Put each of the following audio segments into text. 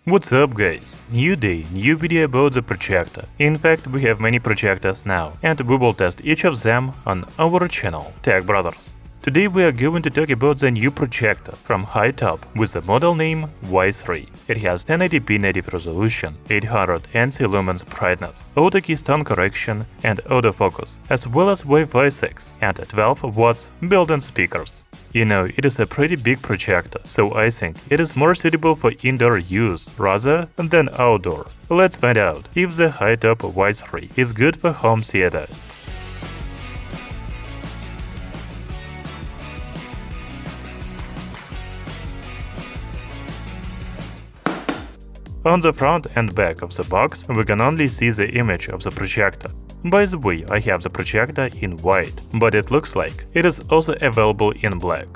What's up guys? New day, new video about the projector. In fact, we have many projectors now, and we will test each of them on our channel, Tech Brothers. Today we are going to talk about the new projector from HYTOBP with the model name Y3. It has 1080p native resolution, 800 ANSI lumens brightness, auto keystone correction and autofocus, as well as Wi-Fi 6 and 12 watts built-in speakers. You know, it is a pretty big projector, so I think it is more suitable for indoor use rather than outdoor. Let's find out if the HYTOBP Y3 is good for home theater. On the front and back of the box, we can only see the image of the projector. By the way, I have the projector in white, but it looks like it is also available in black.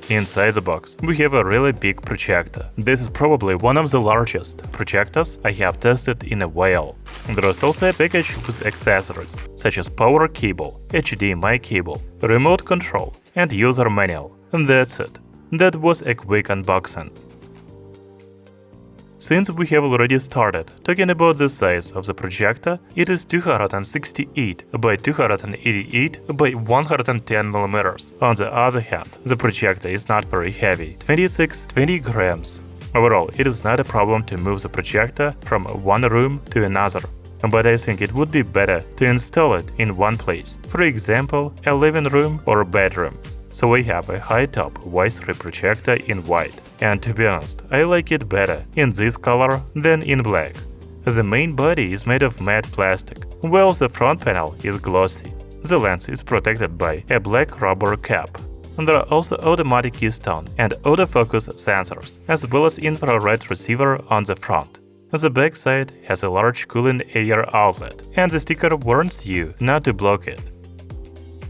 Inside the box, we have a really big projector. This is probably one of the largest projectors I have tested in a while. There is also a package with accessories, such as power cable, HDMI cable, remote control, and user manual. And that's it. That was a quick unboxing. Since we have already started talking about the size of the projector, it is 268 by 288 by 110 mm. On the other hand, the projector is not very heavy, 26-20 grams. Overall, it is not a problem to move the projector from one room to another, but I think it would be better to install it in one place, for example, a living room or bedroom. So I have a HYTOBP Y3 projector in white, and to be honest, I like it better in this color than in black. The main body is made of matte plastic, while the front panel is glossy. The lens is protected by a black rubber cap. There are also automatic keystone and autofocus sensors, as well as infrared receiver on the front. The backside has a large cooling air outlet, and the sticker warns you not to block it.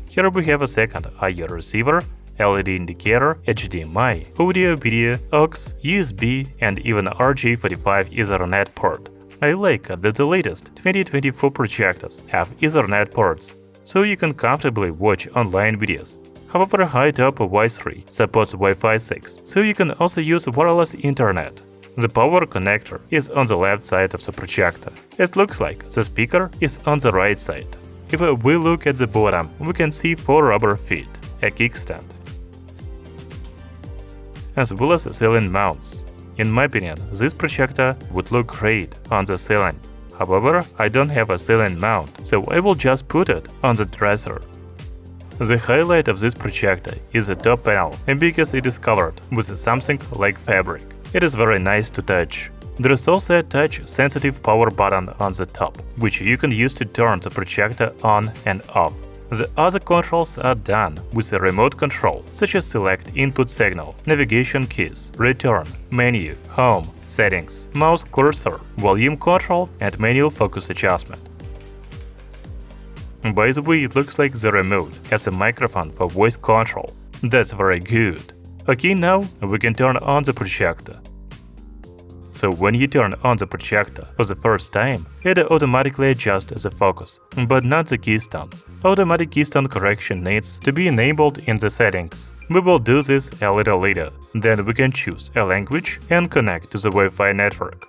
Here we have a second IR receiver, LED indicator, HDMI, audio, video, aux, USB, and even RJ45 Ethernet port. I like that the latest 2024 projectors have Ethernet ports, so you can comfortably watch online videos. However, HYTOBP Y3 supports Wi-Fi 6, so you can also use wireless internet. The power connector is on the left side of the projector. It looks like the speaker is on the right side. If we look at the bottom, we can see 4 rubber feet, a kickstand, as well as ceiling mounts. In my opinion, this projector would look great on the ceiling. However, I don't have a ceiling mount, so I will just put it on the dresser. The highlight of this projector is the top panel, because it is covered with something like fabric. It is very nice to touch. There is also a touch-sensitive power button on the top, which you can use to turn the projector on and off. The other controls are done with a remote control, such as select input signal, navigation keys, return, menu, home, settings, mouse cursor, volume control, and manual focus adjustment. By the way, it looks like the remote has a microphone for voice control. That's very good. Okay, now we can turn on the projector. So when you turn on the projector for the first time, it automatically adjusts the focus, but not the keystone. Automatic keystone correction needs to be enabled in the settings. We will do this a little later. Then we can choose a language and connect to the Wi-Fi network.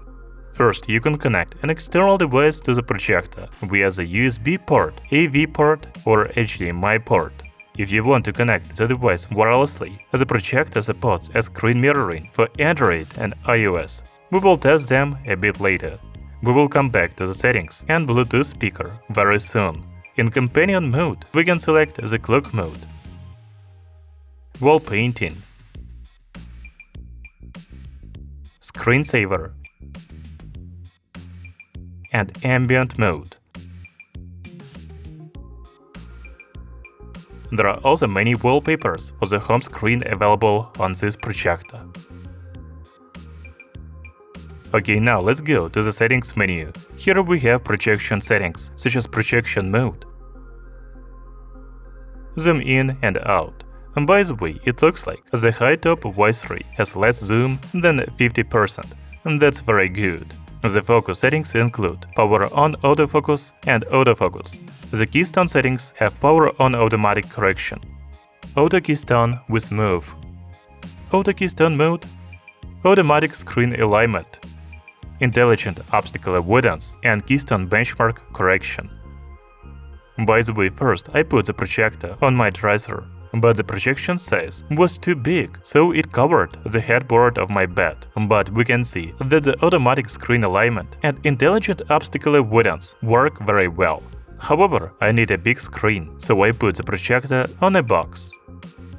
First, you can connect an external device to the projector via the USB port, AV port, or HDMI port. If you want to connect the device wirelessly, the projector supports a screen mirroring for Android and iOS. We will test them a bit later. We will come back to the settings and Bluetooth speaker very soon. In companion mode, we can select the clock mode, wall painting, screensaver, and ambient mode. There are also many wallpapers for the home screen available on this projector. Okay, now let's go to the settings menu. Here we have projection settings, such as projection mode, zoom in and out. And by the way, it looks like the HYTOBP Y3 has less zoom than 50%, and that's very good. The focus settings include power on autofocus and autofocus. The Keystone settings have power on automatic correction, auto Keystone with move, auto Keystone mode, automatic screen alignment, intelligent obstacle avoidance, and Keystone benchmark correction. By the way, first I put the projector on my dresser, but the projection size was too big, so it covered the headboard of my bed. But we can see that the automatic screen alignment and intelligent obstacle avoidance work very well. However, I need a big screen, so I put the projector on a box.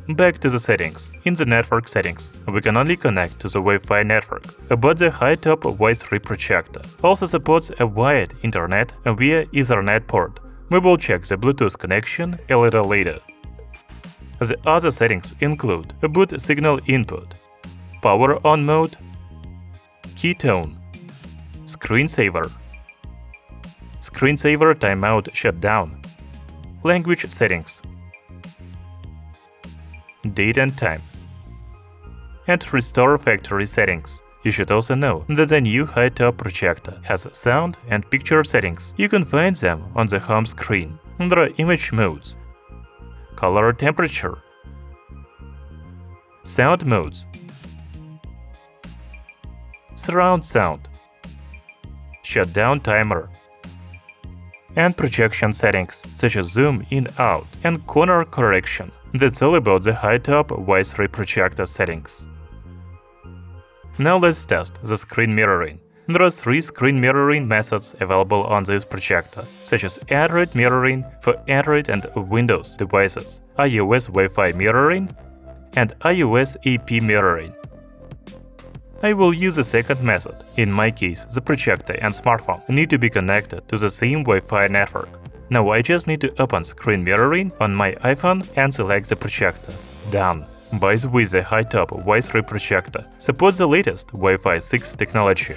Back to the settings. In the network settings, we can only connect to the Wi-Fi network, but the HYTOBP Y3 projector also supports a wired internet via Ethernet port. We will check the Bluetooth connection a little later. The other settings include a boot signal input, power on mode, keytone, screensaver, screensaver timeout shutdown, language settings, date and time, and restore factory settings. You should also know that the new HYTOBP projector has sound and picture settings. You can find them on the home screen. There are image modes, color temperature, sound modes, surround sound, shutdown timer, and projection settings such as zoom in out and corner correction. That's all about the HYTOBP Y3 projector settings. Now let's test the screen mirroring. There are 3 screen mirroring methods available on this projector, such as Android mirroring for Android and Windows devices, iOS Wi-Fi mirroring, and iOS EP mirroring. I will use the second method. In my case, the projector and smartphone need to be connected to the same Wi-Fi network. Now I just need to open screen mirroring on my iPhone and select the projector. Done. By the way, the HYTOBP Y3 projector supports the latest Wi-Fi 6 technology.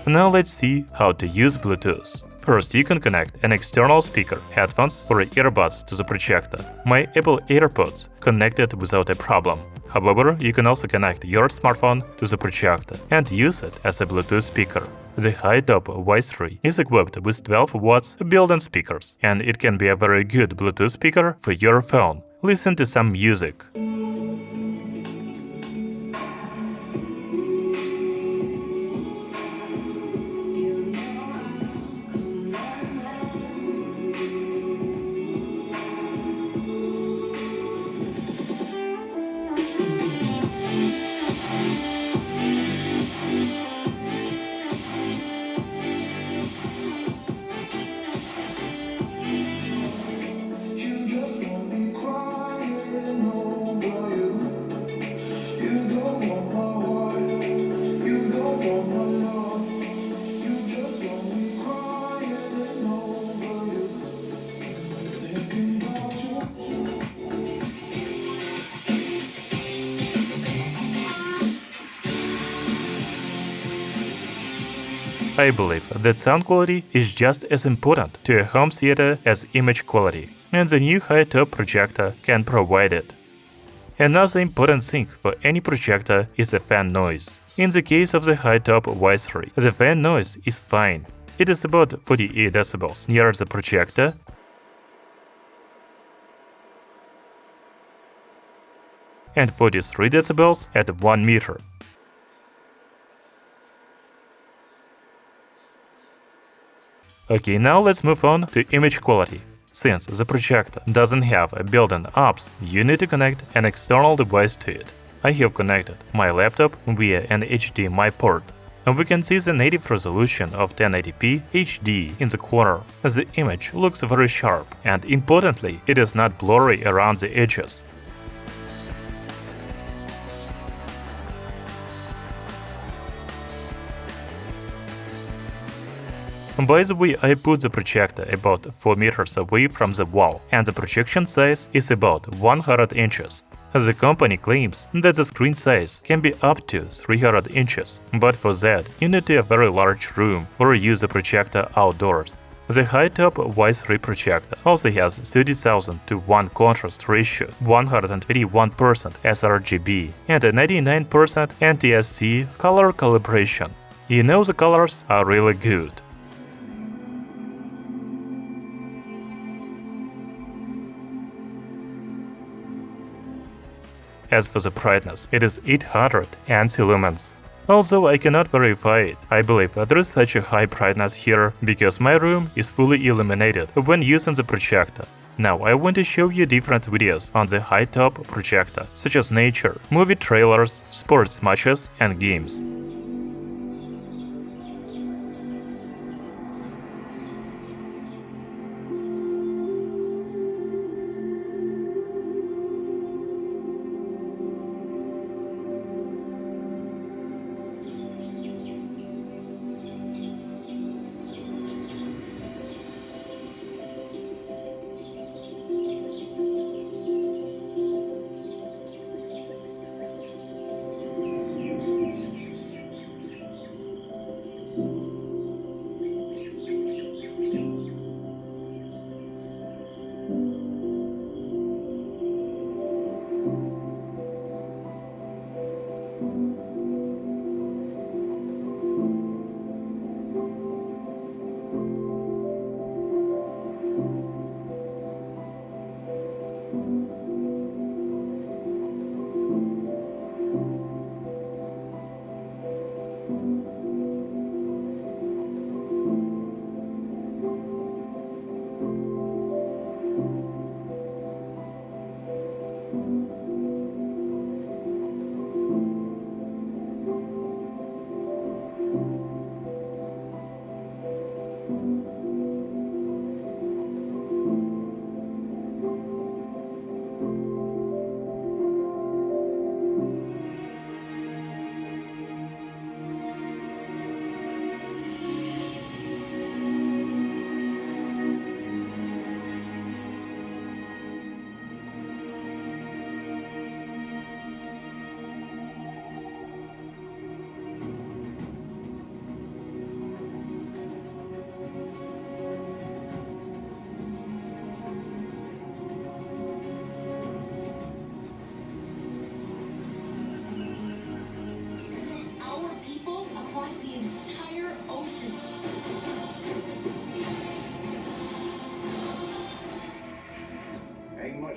Now let's see how to use Bluetooth. First, you can connect an external speaker, headphones or earbuds to the projector. My Apple AirPods connected without a problem. However, you can also connect your smartphone to the projector and use it as a Bluetooth speaker. The HYTOBP Y3 is equipped with 12 watts built-in speakers, and it can be a very good Bluetooth speaker for your phone. Listen to some music. I believe that sound quality is just as important to a home theater as image quality, and the new HYTOBP projector can provide it. Another important thing for any projector is the fan noise. In the case of the HYTOBP Y3, the fan noise is fine. It is about 48 decibels near the projector and 43 decibels at 1 meter. Okay, now let's move on to image quality. Since the projector doesn't have a built-in apps, you need to connect an external device to it. I have connected my laptop via an HDMI port, and we can see the native resolution of 1080p HD in the corner. The image looks very sharp, and importantly, it is not blurry around the edges. By the way, I put the projector about 4 meters away from the wall, and the projection size is about 100 inches. The company claims that the screen size can be up to 300 inches, but for that, you need a very large room or use the projector outdoors. The HYTOBP Y3 projector also has 30,000 to 1 contrast ratio, 121% sRGB, and a 99% NTSC color calibration. You know the colors are really good. As for the brightness, it is 800 ANSI lumens. Although I cannot verify it, I believe there is such a high brightness here because my room is fully illuminated when using the projector. Now I want to show you different videos on the HYTOBP projector, such as nature, movie trailers, sports matches, and games.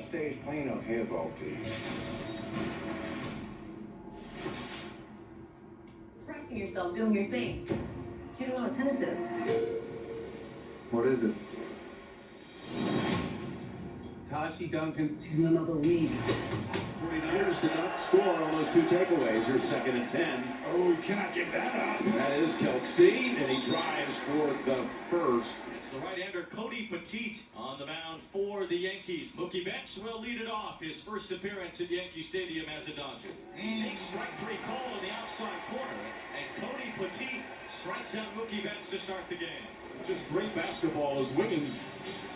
Stage plane up here, Volty. Expressing yourself, doing your thing. You don't know what tennis is. What is it? Tashi Duncan. She's in another league. 49ers did not score on those 2 takeaways. You're 2nd and 10. Oh, you cannot give that up. That is Kelsey, and he drives for the first. It's the right-hander Cody Petit on the mound for the Yankees. Mookie Betts will lead it off, his first appearance at Yankee Stadium as a Dodger. Takes strike 3 call in the outside corner, and Cody Petit strikes out Mookie Betts to start the game. Just great basketball as Wiggins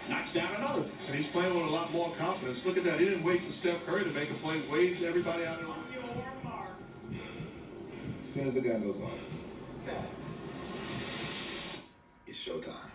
knocks down another. And he's playing with a lot more confidence. Look at that. He didn't wait for Steph Curry to make a play. Waved everybody out of the way. As soon as the gun goes off, it's showtime.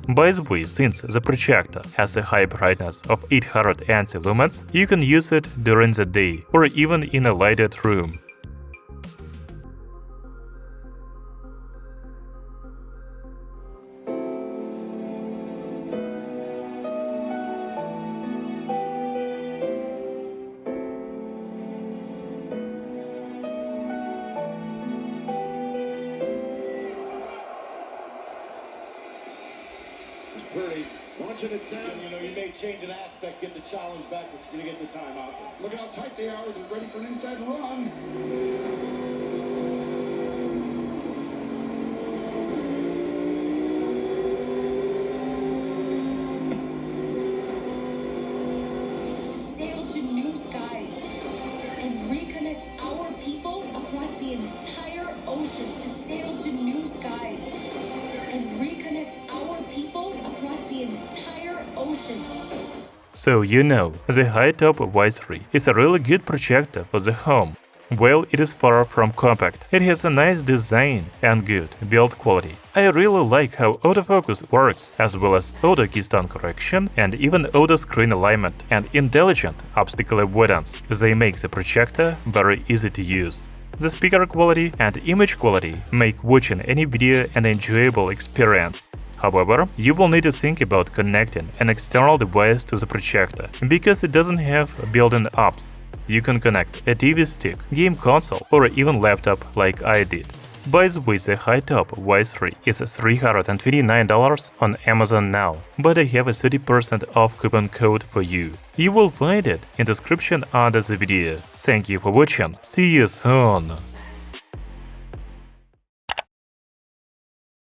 By the way, since the projector has a high brightness of 800 ANSI lumens, you can use it during the day or even in a lighted room. watching it down. You know, you may change an aspect, get the challenge back, but you're going to get the time out. Look at how tight they are. They're ready for an inside run. Sail to new skies and reconnect our people across the entire ocean. To sail to new skies and reconnect our people across the entire ocean. So you know, the HYTOBP Y3 is a really good projector for the home. While it is far from compact, it has a nice design and good build quality. I really like how autofocus works, as well as auto keystone correction and even auto screen alignment and intelligent obstacle avoidance. They make the projector very easy to use. The speaker quality and image quality make watching any video an enjoyable experience. However, you will need to think about connecting an external device to the projector, because it doesn't have built-in apps. You can connect a TV stick, game console, or even laptop like I did. By the way, the HYTOBP Y3 is $329 on Amazon now, but I have a 30% off coupon code for you. You will find it in description under the video. Thank you for watching, see you soon!